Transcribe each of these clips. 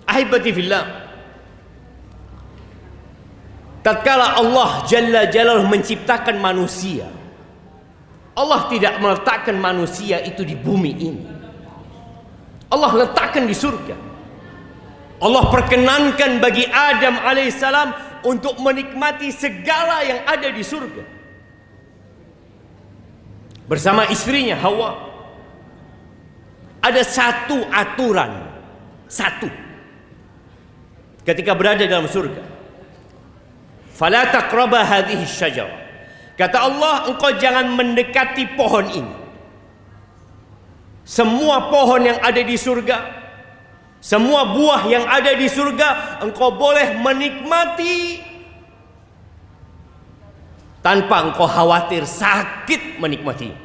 Ahibati fillah, tatkala Allah Jalla Jalaluhu menciptakan manusia, Allah tidak meletakkan manusia itu di bumi ini. Allah letakkan di surga. Allah perkenankan bagi Adam alaihissalam untuk menikmati segala yang ada di surga bersama istrinya Hawa. Ada satu aturan, satu, ketika berada dalam surga. Fala taqraba hadhihi syajarah. Kata Allah, engkau jangan mendekati pohon ini. Semua pohon yang ada di surga, semua buah yang ada di surga, engkau boleh menikmati tanpa engkau khawatir sakit menikmati.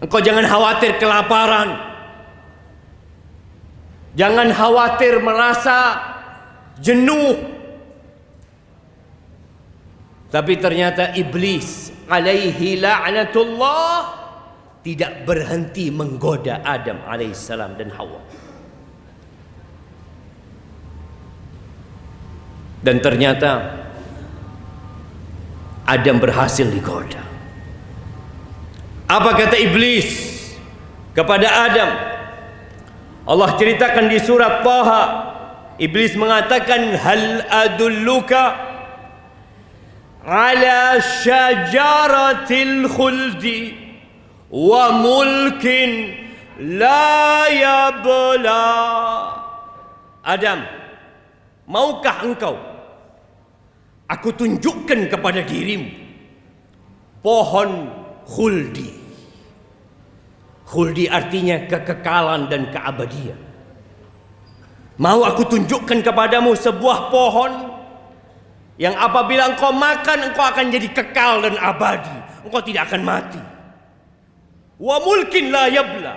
Engkau jangan khawatir kelaparan, jangan khawatir merasa jenuh. Tapi ternyata iblis alaihi la'natullah tidak berhenti menggoda Adam alaihissalam dan Hawa. Dan ternyata Adam berhasil digoda. Apa kata iblis kepada Adam? Allah ceritakan di surat Taha. Iblis mengatakan, hal adulluka ala syajaratil khuldi wa mulkin la yabla. Adam, maukah engkau aku tunjukkan kepada dirimu pohon khuldi? Khuldi artinya kekekalan dan keabadian. Mau aku tunjukkan kepadamu sebuah pohon yang apabila engkau makan, engkau akan jadi kekal dan abadi. Engkau tidak akan mati. Wa mulkin la yabla.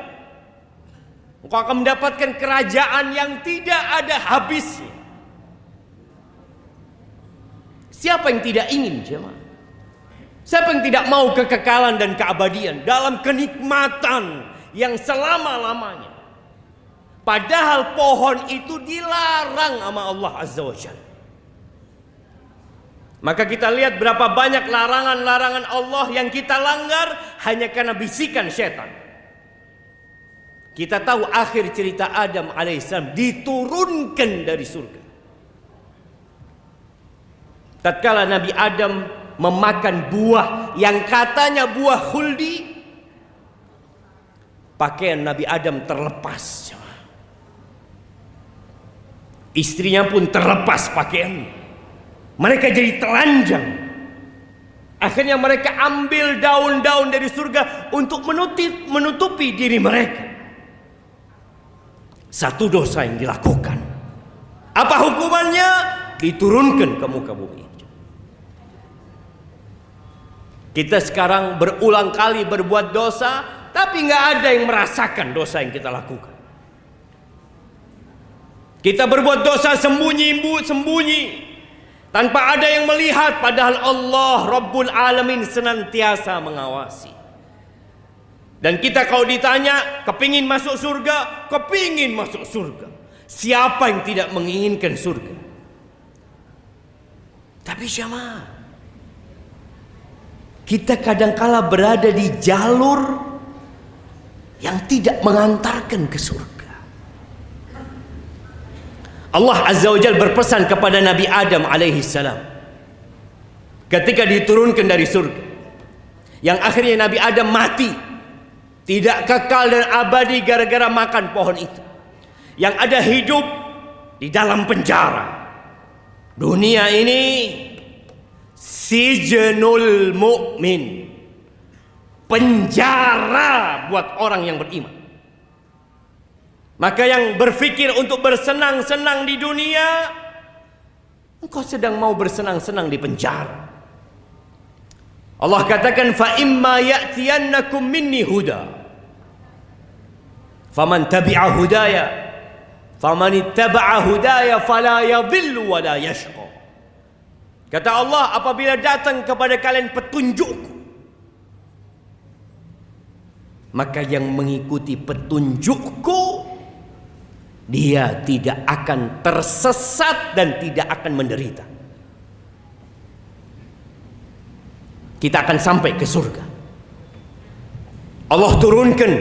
Engkau akan mendapatkan kerajaan yang tidak ada habisnya. Siapa yang tidak ingin, jemaah? Siapa yang tidak mau kekekalan dan keabadian dalam kenikmatan yang selama-lamanya? Padahal pohon itu dilarang sama Allah Azza wa Jalla. Maka kita lihat berapa banyak larangan-larangan Allah yang kita langgar hanya karena bisikan setan. Kita tahu akhir cerita Adam alaihissalam diturunkan dari surga. Tatkala Nabi Adam memakan buah yang katanya buah khuldi, pakaian Nabi Adam terlepas. Istrinya pun terlepas pakaiannya. Mereka jadi telanjang. Akhirnya mereka ambil daun-daun dari surga untuk menutupi diri mereka. Satu dosa yang dilakukan. Apa hukumannya? Diturunkan ke muka bumi. Kita sekarang berulang kali berbuat dosa, tapi nggak ada yang merasakan dosa yang kita lakukan. Kita berbuat dosa sembunyi, tanpa ada yang melihat, padahal Allah Rabbul Alamin senantiasa mengawasi. Dan kita kalau ditanya, kepingin masuk surga? Kepingin masuk surga. Siapa yang tidak menginginkan surga? Tapi jemaah, kita kadangkala berada di jalur yang tidak mengantarkan ke surga. Allah Azza wa Jalla berpesan kepada Nabi Adam alaihissalam ketika diturunkan dari surga, yang akhirnya Nabi Adam mati, tidak kekal dan abadi gara-gara makan pohon itu. Yang ada hidup di dalam penjara. Dunia ini sijnul mu'min, penjara buat orang yang beriman. Maka yang berpikir untuk bersenang-senang di dunia, engkau sedang mau bersenang-senang di penjara. Allah katakan, fa imma ya'tiyannakum minni huda faman tabi'a hudaya faman ittaba'a hudaya fala yadhillu wa la yashqa. Kata Allah, apabila datang kepada kalian petunjukku, maka yang mengikuti petunjukku dia tidak akan tersesat dan tidak akan menderita. Kita akan sampai ke surga. Allah turunkan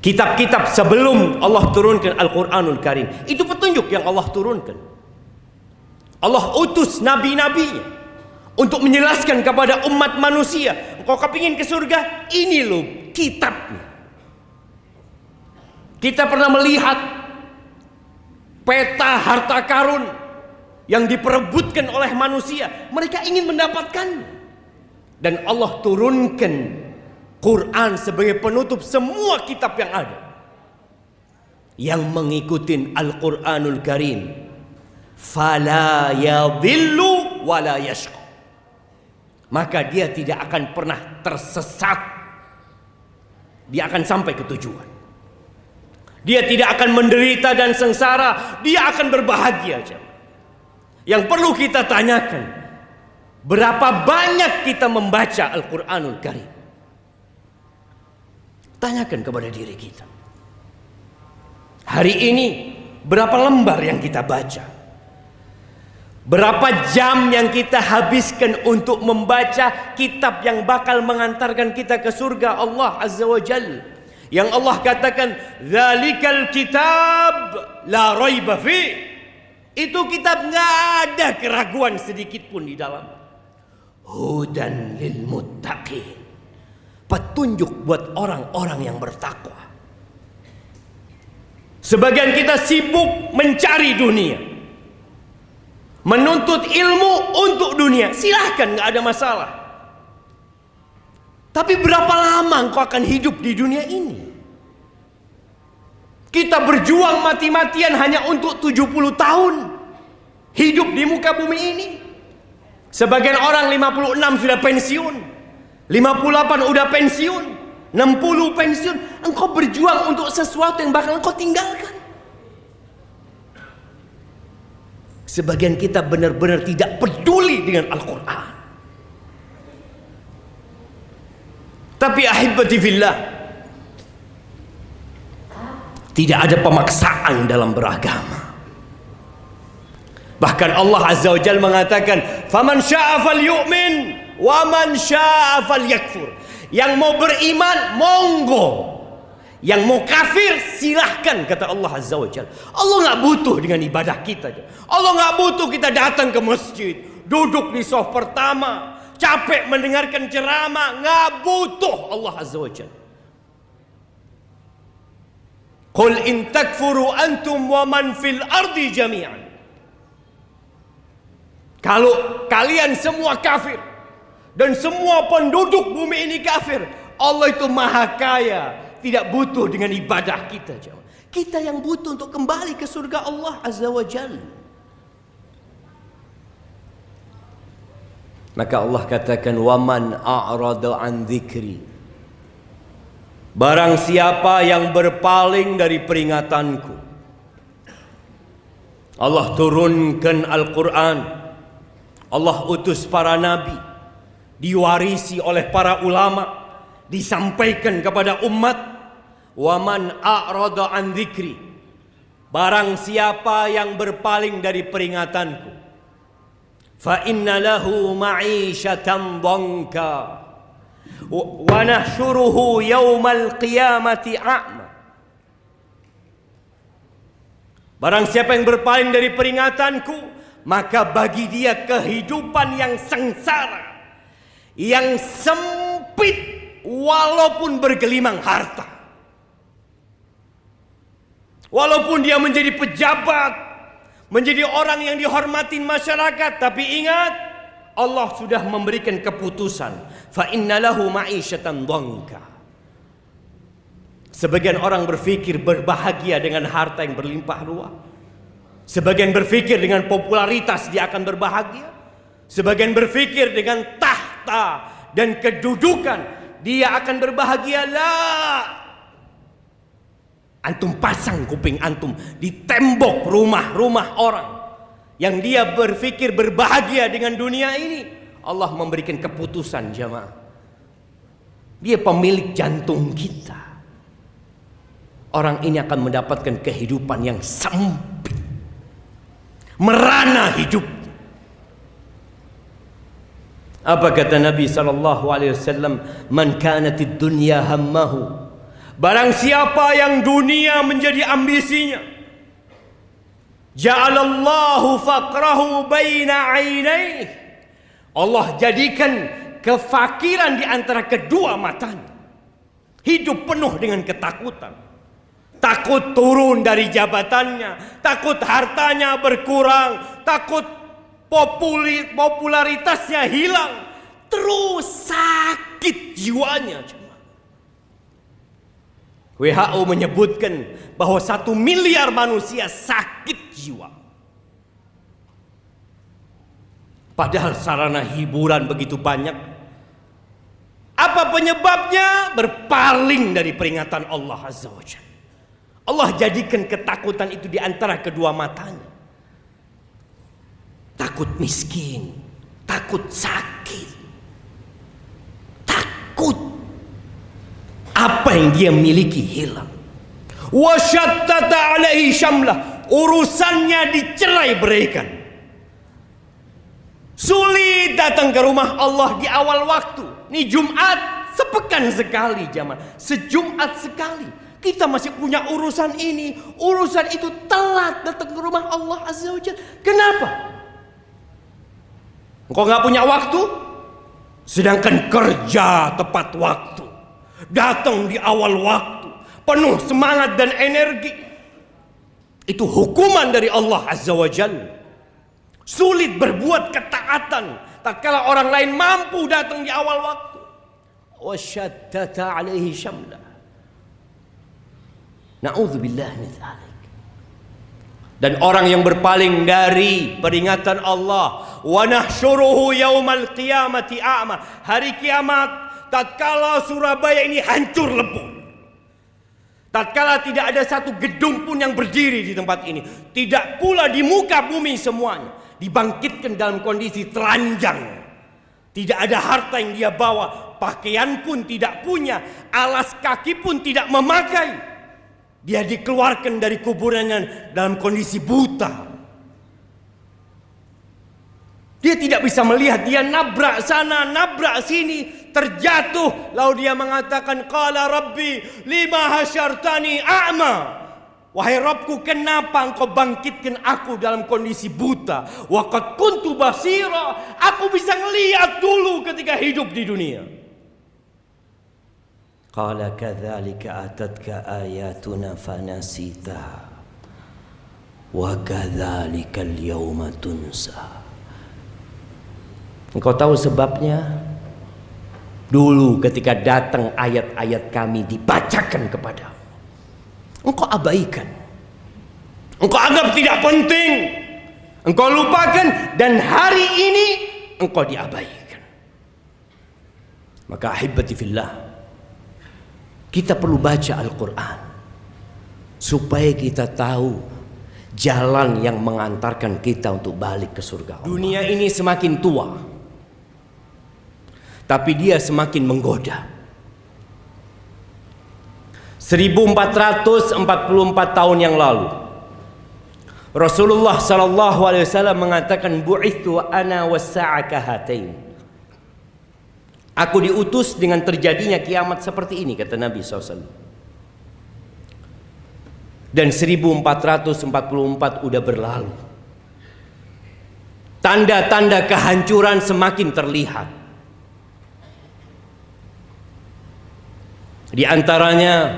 kitab-kitab sebelum Allah turunkan Al-Quranul Karim. Itu petunjuk yang Allah turunkan. Allah utus nabi-nabinya untuk menjelaskan kepada umat manusia, engkau kepingin ke surga, ini loh kitabnya. Kita pernah melihat peta harta karun yang diperebutkan oleh manusia. Mereka ingin mendapatkannya. Dan Allah turunkan Quran sebagai penutup semua kitab yang ada. Yang mengikuti Al-Quranul Karim, fala yadhillu wala yashqa, maka dia tidak akan pernah tersesat. Dia akan sampai ke tujuan. Dia tidak akan menderita dan sengsara, dia akan berbahagia. Yang perlu kita tanyakan, berapa banyak kita membaca Al-Quranul Karim? Tanyakan kepada diri kita. Hari ini berapa lembar yang kita baca? Berapa jam yang kita habiskan untuk membaca kitab yang bakal mengantarkan kita ke surga Allah Azza wa Jalla? Yang Allah katakan, "Dzalikal kitab la raiba fi." Itu kitab nggak ada keraguan sedikit pun di dalam. Hudan lil muttaqin. Petunjuk buat orang-orang yang bertakwa. Sebagian kita sibuk mencari dunia, menuntut ilmu untuk dunia. Silahkan, nggak ada masalah. Tapi berapa lama engkau akan hidup di dunia ini? Kita berjuang mati-matian hanya untuk 70 tahun hidup di muka bumi ini. Sebagian orang 56 sudah pensiun, 58 udah pensiun, 60 pensiun. Engkau berjuang untuk sesuatu yang bakal engkau tinggalkan. Sebagian kita benar-benar tidak peduli dengan Al-Quran. Tapi ahibati fillah, tidak ada pemaksaan dalam beragama. Bahkan Allah Azza wa Jalla mengatakan, "Faman syaa'a falyu'min wa man syaa'a falyakfur." Yang mau beriman, monggo. Yang mau kafir, silahkan, kata Allah Azza wa Jalla. Allah nggak butuh dengan ibadah kita. Allah nggak butuh kita datang ke masjid, duduk di saf pertama, capek mendengarkan ceramah. Nggak butuh Allah Azza wa Jalla. Qul in takfuru antum wa man fil ardi jami'an. Kalau kalian semua kafir dan semua penduduk bumi ini kafir, Allah itu maha kaya, tidak butuh dengan ibadah kita. Kita yang butuh untuk kembali ke surga Allah Azza wa Jalla. Maka Allah katakan, "Waman a'rada an dzikri." Barang siapa yang berpaling dari peringatanku. Allah turunkan Al-Quran. Allah utus para nabi, diwarisi oleh para ulama, disampaikan kepada umat. Waman a'rada an dzikri, barang siapa yang berpaling dari peringatanku, fa inna lahu ma'isyatan dhanka wa nahsyuruhu yaumal qiyamati a'ma. Barang siapa yang berpaling dari peringatanku, maka bagi dia kehidupan yang sengsara, yang sempit walaupun bergelimang harta. Walaupun dia menjadi pejabat, menjadi orang yang dihormatin masyarakat, tapi ingat, Allah sudah memberikan keputusan, fa inna lahu ma'isyatan dhanka. Sebagian orang berpikir berbahagia dengan harta yang berlimpah ruah. Sebagian berpikir dengan popularitas dia akan berbahagia. Sebagian berpikir dengan tahta dan kedudukan dia akan berbahagia. Lah, antum pasang kuping antum di tembok rumah-rumah orang yang dia berpikir berbahagia dengan dunia ini. Allah memberikan keputusan, jamaah. Dia pemilik jantung kita. orang ini akan mendapatkan kehidupan yang sempit, merana hidup. Apa kata Nabi SAW? Man kanatid dunya hammahu, barang siapa yang dunia menjadi ambisinya, ja'alallahu faqrahu baina ainaih, Allah jadikan kefakiran di antara kedua matanya. Hidup penuh dengan ketakutan. Takut turun dari jabatannya, takut hartanya berkurang, takut popularitasnya hilang, terus sakit jiwanya. WHO menyebutkan bahwa 1 miliar manusia sakit jiwa. Padahal sarana hiburan begitu banyak. Apa penyebabnya? Berpaling dari peringatan Allah Azza wa Jalla. Allah jadikan ketakutan itu di antara kedua matanya. Takut miskin, takut sakit, takut apa yang dia miliki hilang. Wasyattata alaihi syamlah, urusannya dicerai beraikan. Sulit datang ke rumah Allah di awal waktu. Ini Jumat sepekan sekali jamaah, sejumat sekali. Kita masih punya urusan ini, urusan itu, telat datang ke rumah Allah Azza wa Jalla. Kenapa? Engkau nggak punya waktu, sedangkan kerja tepat waktu, datang di awal waktu, penuh semangat dan energi. Itu hukuman dari Allah Azza wa Jalla. Sulit berbuat ketaatan tatkala orang lain mampu datang di awal waktu. Wasyattata alaihi syamla. Na'udzubillah min dzalik. Dan orang yang berpaling dari peringatan Allah, wa nahsyuruhu yaumal qiyamati a'ma. Hari kiamat tatkala Surabaya ini hancur lebur. Tatkala tidak ada satu gedung pun yang berdiri di tempat ini, tidak pula di muka bumi semuanya, dibangkitkan dalam kondisi telanjang. Tidak ada harta yang dia bawa, pakaian pun tidak punya, alas kaki pun tidak memakai. Dia dikeluarkan dari kuburannya dalam kondisi buta. Dia tidak bisa melihat, dia nabrak sana, nabrak sini, terjatuh. Lalu dia mengatakan, qala rabbi lima hasyartani a'ma. Wahai Rabbku, kenapa engkau bangkitkan aku dalam kondisi buta? Wa qad kuntu basira. Aku bisa ngelihat dulu ketika hidup di dunia. Qala kadzalika atatka ayatuna fanasita. Wa kadzalika al-yawma tunsa. Engkau tahu sebabnya? Dulu ketika datang ayat-ayat kami dibacakan kepadamu, engkau abaikan, engkau anggap tidak penting, engkau lupakan, dan hari ini engkau diabaikan. Maka ahibati fillah, kita perlu baca Al-Quran supaya kita tahu jalan yang mengantarkan kita untuk balik ke surga Allah. Dunia ini semakin tua, tapi dia semakin menggoda. 1444 tahun yang lalu, Rasulullah sallallahu alaihi wasallam mengatakan, bu'ithu ana was-sa'a kahatain. Aku diutus dengan terjadinya kiamat seperti ini, kata Nabi SAW. Dan 1444 udah berlalu. Tanda-tanda kehancuran semakin terlihat. Di antaranya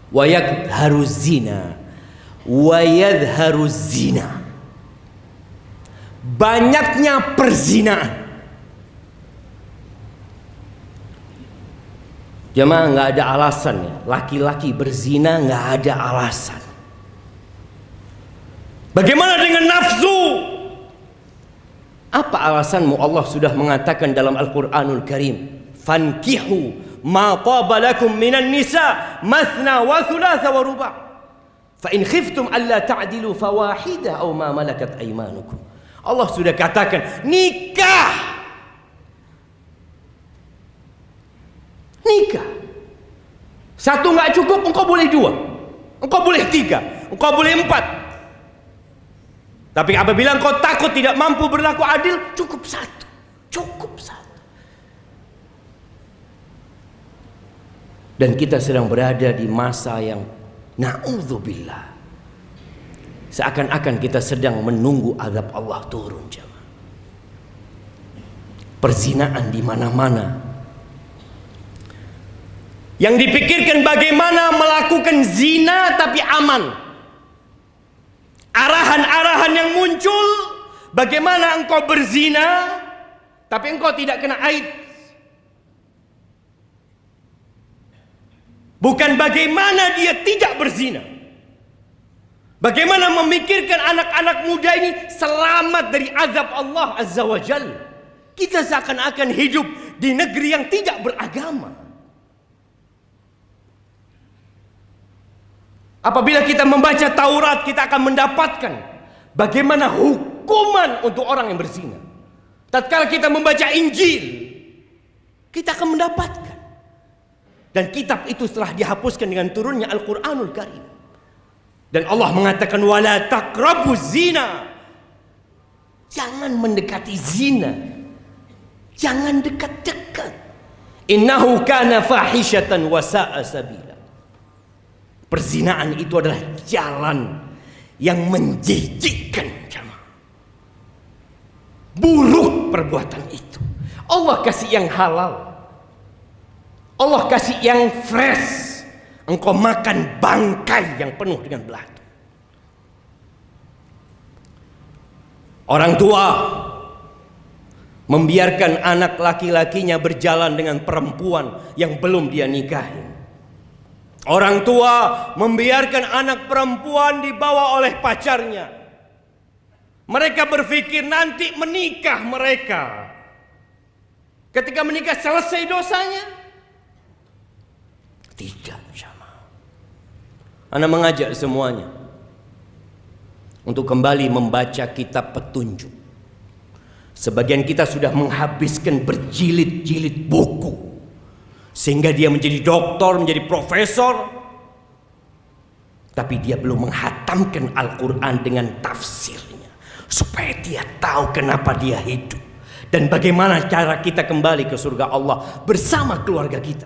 wayadharu zina, wayadharu zina, banyaknya perzinaan. Jemaah, nggak ada alasan ya, laki-laki berzina nggak ada alasan. Bagaimana dengan nafsu? Apa alasanmu? Allah sudah mengatakan dalam Al-Quranul Karim, fankihu ma taba lakum minan nisa mathna wa thulatha wa ruba' fa in khiftum alla ta'dilu fawahida aw ma malakat aymanukum. Allah sudah katakan, nikah, Satu nggak cukup, engkau boleh 2, engkau boleh 3, engkau boleh 4. Tapi apabila engkau takut tidak mampu berlaku adil, cukup 1. Cukup 1. Dan kita sedang berada di masa yang na'udzubillah, seakan-akan kita sedang menunggu azab Allah turun, jemaah. Perzinaan di mana-mana. Yang dipikirkan bagaimana melakukan zina tapi aman. Arahan-arahan yang muncul, bagaimana engkau berzina tapi engkau tidak kena AIDS. Bukan bagaimana dia tidak berzina. Bagaimana memikirkan anak-anak muda ini selamat dari azab Allah Azza wa Jalla. Kita seakan-akan hidup di negeri yang tidak beragama. Apabila kita membaca Taurat, kita akan mendapatkan bagaimana hukuman untuk orang yang berzina. Tatkala kita membaca Injil, kita akan mendapatkan. Dan kitab itu setelah dihapuskan dengan turunnya Al-Quranul Karim. Dan Allah mengatakan wala taqrabuz zina. Jangan mendekati zina. Jangan dekat-dekat. Innahu kana fahishatan wa sa'a sabila. Perzinaan itu adalah jalan yang menjijikkan, jemaah. Buruk perbuatan itu. Allah kasih yang halal. Allah kasih yang fresh. Engkau makan bangkai yang penuh dengan belatung. Orang tua membiarkan anak laki-lakinya berjalan dengan perempuan yang belum dia nikahi. Orang tua membiarkan anak perempuan dibawa oleh pacarnya. Mereka berpikir nanti menikah mereka. Ketika menikah selesai dosanya. Tidak, jemaah. Ana mengajak semuanya untuk kembali membaca kitab petunjuk. Sebagian kita sudah menghabiskan berjilid-jilid buku sehingga dia menjadi doktor, menjadi profesor, tapi dia belum menghatamkan Al-Quran dengan tafsirnya supaya dia tahu kenapa dia hidup dan bagaimana cara kita kembali ke surga Allah bersama keluarga kita.